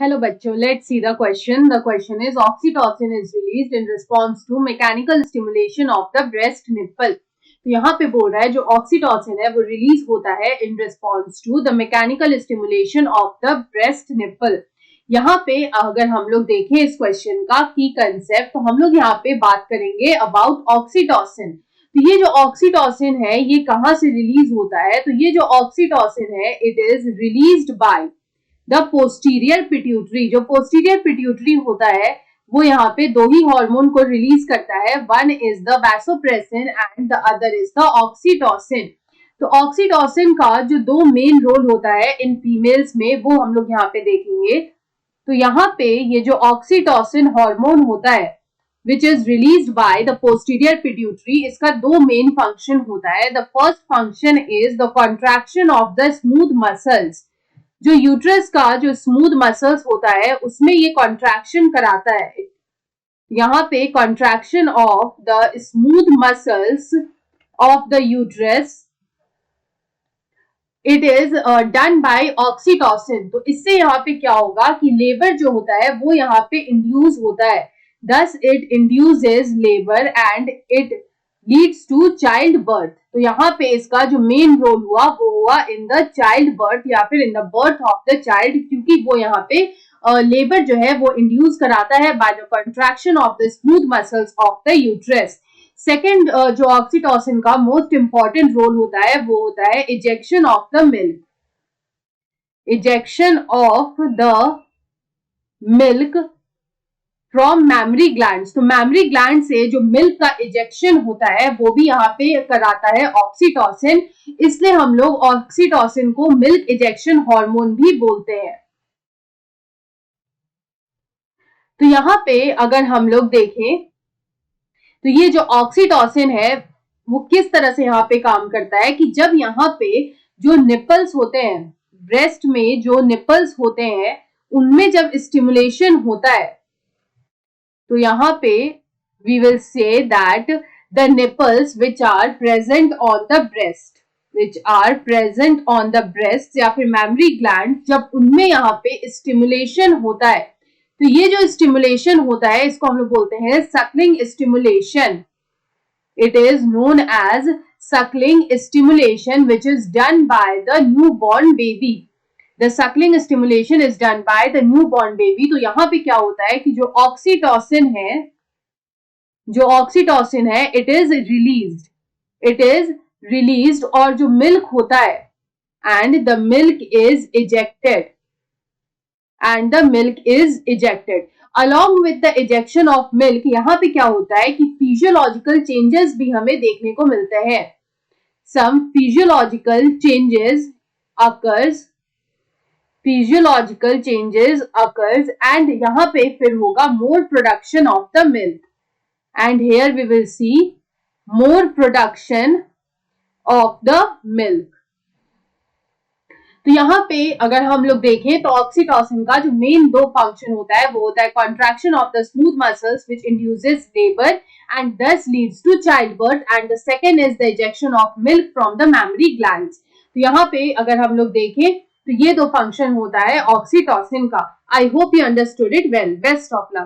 Hello बच्चों, let's see the question. The question is oxytocin is released in response to mechanical stimulation of the breast nipple. तो यहाँ पे बोल रहा है जो ऑक्सीटोसिन है वो रिलीज होता है in response to the mechanical stimulation of the breast nipple. यहाँ पे अगर हम लोग देखें इस क्वेश्चन का की कंसेप्ट तो हम लोग यहाँ पे बात करेंगे अबाउट ऑक्सीटोसिन. तो ये जो ऑक्सीटोसिन है ये कहाँ से रिलीज होता है? तो ये जो ऑक्सीटोसिन है it is released by the posterior pituitary. जो पोस्टीरियर पिट्यूटरी होता है वो यहाँ पे दो ही हार्मोन को रिलीज करता है. One is the vasopressin and the other is the oxytocin. तो ऑक्सीटोसिन का जो दो मेन रोल होता है इन फीमेल्स में वो हम लोग यहाँ पे देखेंगे. तो यहाँ पे ये जो ऑक्सीटोसिन हार्मोन होता है which is released by the posterior pituitary, इसका दो मेन फंक्शन होता है. The first function is the contraction of the smooth muscles. जो यूट्रस का जो स्मूथ मसल्स होता है उसमें ये कॉन्ट्रैक्शन कराता है. यहाँ पे contraction of the smooth muscles of the uterus it is done by oxytocin. तो इससे यहाँ पे क्या होगा कि लेबर जो होता है वो यहाँ पे इंड्यूस होता है. Thus it induces labor and it leads to child birth. तो यहाँ पे इसका जो मेन रोल हुआ वो हुआ इन द चाइल्ड बर्थ या फिर in the birth of the child, क्योंकि वो यहाँ पे लेबर जो है वो इंड्यूस कराता है by the contraction of the smooth muscles of the uterus. Second जो ऑक्सीटोसिन का मोस्ट इंपॉर्टेंट रोल होता है वो होता है ejection of the milk. Ejection of the milk from memory glands. तो मैमरी ग्लैंड से जो मिल्क का इजेक्शन होता है वो भी यहाँ पे कराता है ऑक्सीटोसिन. इसलिए हम लोग ऑक्सीटोसिन को मिल्क इजेक्शन हार्मोन भी बोलते हैं. तो यहाँ पे अगर हम लोग देखें तो ये जो ऑक्सीटोसिन है वो किस तरह से यहाँ पे काम करता है कि जब यहाँ पे जो निपल्स होते हैं, ब्रेस्ट में जो निपल्स होते हैं उनमें जब स्टिमुलेशन होता है तो यहाँ पे we will say that the nipples which are present on the breast, या फिर mammary gland, जब उनमें यहाँ पे स्टिमुलेशन होता है तो ये जो स्टिमुलेशन होता है इसको हम लोग बोलते हैं suckling stimulation. It is known as suckling stimulation which is done by the newborn baby. The suckling stimulation is done by the newborn baby. तो यहाँ पे क्या होता है कि जो ऑक्सीटोसिन है it is released और जो मिल्क होता है and the milk is ejected. Along with the ejection of milk यहाँ पे क्या होता है कि physiological changes भी हमें देखने को मिलते हैं. Some physiological changes occurs and यहाँ पे फिर होगा more production of the milk, and here we will see more production of the milk. तो यहाँ पे अगर हम लोग देखें तो ऑक्सीटोसिन का जो मेन दो फंक्शन होता है वो होता है contraction of the smooth muscles which induces labour and thus leads to child birth, and the second is the ejection of milk from the mammary glands. तो यहाँ पे अगर हम लोग देखें तो ये दो फंक्शन होता है ऑक्सीटोसिन का. I hope you understood it well. Best of luck.